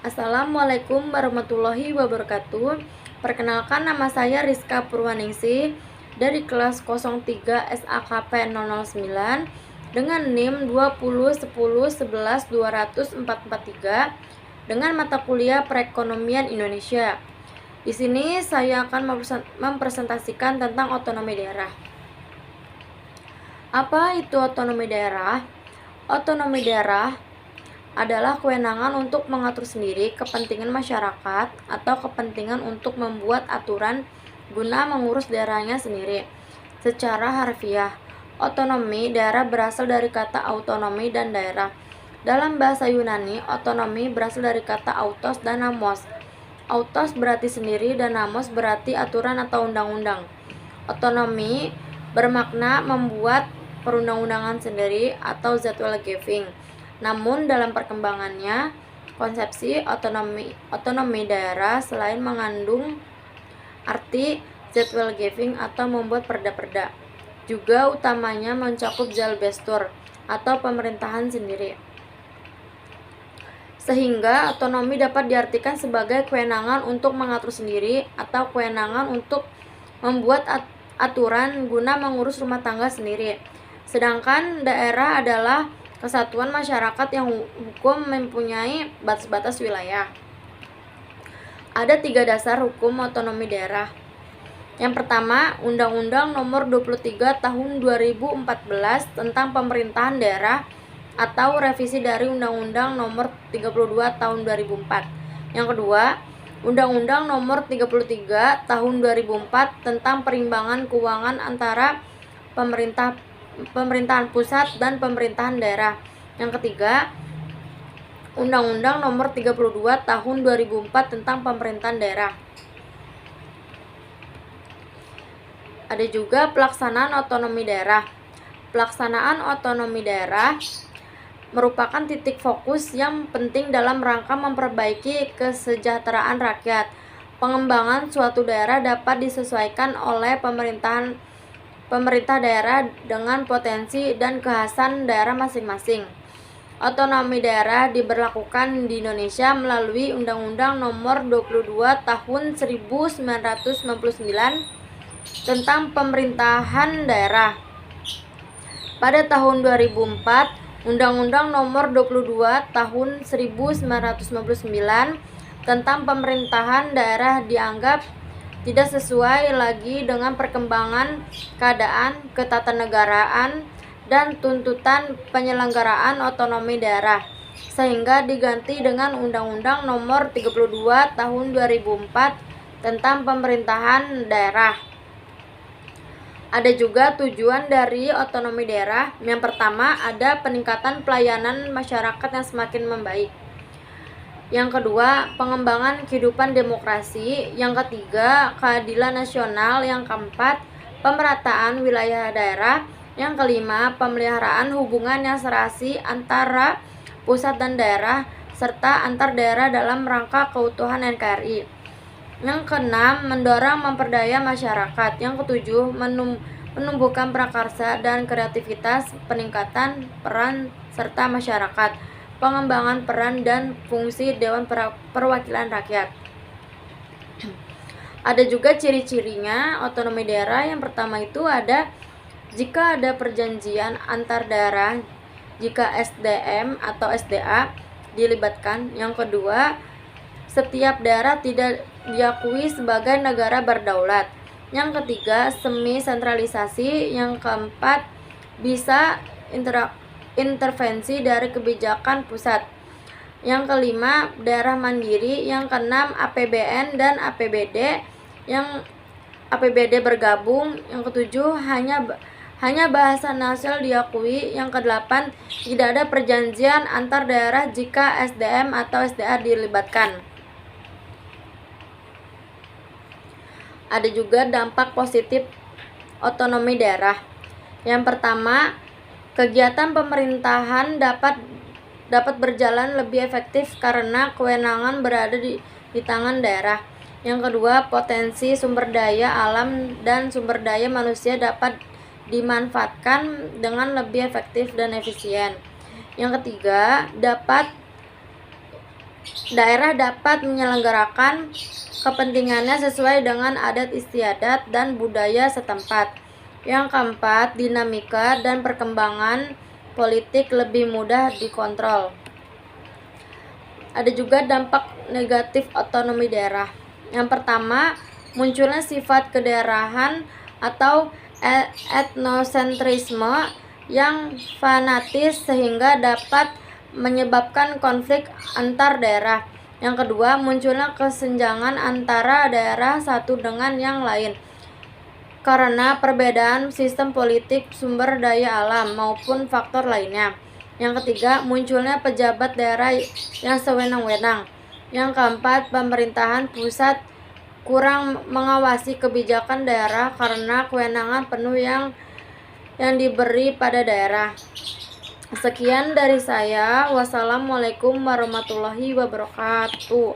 Assalamualaikum warahmatullahi wabarakatuh. Perkenalkan, nama saya Rizka Purwaningsih dari kelas 03 SAKP 009 dengan NIM 2010111243 dengan mata kuliah Perekonomian Indonesia. Di sini saya akan mempresentasikan tentang otonomi daerah. Apa itu otonomi daerah? Otonomi daerah adalah kewenangan untuk mengatur sendiri kepentingan masyarakat atau kepentingan untuk membuat aturan guna mengurus daerahnya sendiri. Secara harfiah, otonomi daerah berasal dari kata autonomi dan daerah. Dalam bahasa Yunani, otonomi berasal dari kata autos dan namos. Autos berarti sendiri dan namos berarti aturan atau undang-undang. Otonomi bermakna membuat perundang-undangan sendiri atau Zeitgeldgeving. Namun dalam perkembangannya, konsepsi otonomi daerah selain mengandung arti Zeitgeldgeving atau membuat perda-perda, juga utamanya mencakup Zalbestur atau pemerintahan sendiri. Sehingga otonomi dapat diartikan sebagai kewenangan untuk mengatur sendiri atau kewenangan untuk membuat aturan guna mengurus rumah tangga sendiri. Sedangkan daerah adalah kesatuan masyarakat yang hukum mempunyai batas-batas wilayah. Ada 3 dasar hukum otonomi daerah. Yang pertama, Undang-Undang Nomor 23 Tahun 2014 tentang Pemerintahan Daerah atau revisi dari Undang-Undang Nomor 32 Tahun 2004. Yang kedua, Undang-Undang Nomor 33 Tahun 2004 tentang perimbangan keuangan antara pemerintahan pusat dan pemerintahan daerah. Yang ketiga, Undang-Undang Nomor 32 Tahun 2004 tentang pemerintahan daerah. Ada juga pelaksanaan otonomi daerah. Pelaksanaan otonomi daerah merupakan titik fokus yang penting dalam rangka memperbaiki kesejahteraan rakyat. Pengembangan suatu daerah dapat disesuaikan oleh pemerintah daerah dengan potensi dan kekhasan daerah masing-masing. Otonomi daerah diberlakukan di Indonesia melalui Undang-Undang Nomor 22 Tahun 1999 tentang pemerintahan daerah. Pada tahun 2004, Undang-Undang Nomor 22 Tahun 1999 tentang pemerintahan daerah dianggap tidak sesuai lagi dengan perkembangan keadaan ketatanegaraan dan tuntutan penyelenggaraan otonomi daerah, sehingga diganti dengan Undang-Undang Nomor 32 Tahun 2004 tentang pemerintahan daerah. Ada juga tujuan dari otonomi daerah. Yang pertama, ada peningkatan pelayanan masyarakat yang semakin membaik. Yang kedua, pengembangan kehidupan demokrasi. Yang ketiga, keadilan nasional. Yang keempat, pemerataan wilayah daerah. Yang kelima, pemeliharaan hubungan yang serasi antara pusat dan daerah serta antar daerah dalam rangka keutuhan NKRI. Yang keenam, mendorong memperdaya masyarakat. Yang ketujuh, menumbuhkan prakarsa dan kreativitas, peningkatan peran serta masyarakat, pengembangan peran dan fungsi Dewan Perwakilan Rakyat. Ada juga ciri-cirinya otonomi daerah. Yang pertama itu ada jika ada perjanjian antar daerah, jika SDM atau SDA dilibatkan. Yang kedua, setiap daerah tidak diakui sebagai negara berdaulat. Yang ketiga, semi sentralisasi. Yang keempat, bisa intervensi dari kebijakan pusat. Yang kelima, daerah mandiri. Yang keenam, APBN dan APBD. Yang APBD bergabung. Yang ketujuh, hanya bahasa nasional diakui. Yang kedelapan, tidak ada perjanjian antar daerah jika SDM atau SDA dilibatkan. Ada juga dampak positif otonomi daerah. Yang pertama, kegiatan pemerintahan dapat berjalan lebih efektif karena kewenangan berada di tangan daerah. Yang kedua, potensi sumber daya alam dan sumber daya manusia dapat dimanfaatkan dengan lebih efektif dan efisien. Yang ketiga, dapat daerah dapat menyelenggarakan kepentingannya sesuai dengan adat istiadat dan budaya setempat. Yang keempat, dinamika dan perkembangan politik lebih mudah dikontrol. Ada juga dampak negatif otonomi daerah. Yang pertama, munculnya sifat kedaerahan atau etnosentrisme yang fanatis sehingga dapat menyebabkan konflik antar daerah. Yang kedua, munculnya kesenjangan antara daerah satu dengan yang lain karena perbedaan sistem politik, sumber daya alam, maupun faktor lainnya. Yang ketiga, munculnya pejabat daerah yang sewenang-wenang. Yang keempat, pemerintahan pusat kurang mengawasi kebijakan daerah karena kewenangan penuh yang diberi pada daerah. Sekian dari saya. Wassalamualaikum warahmatullahi wabarakatuh.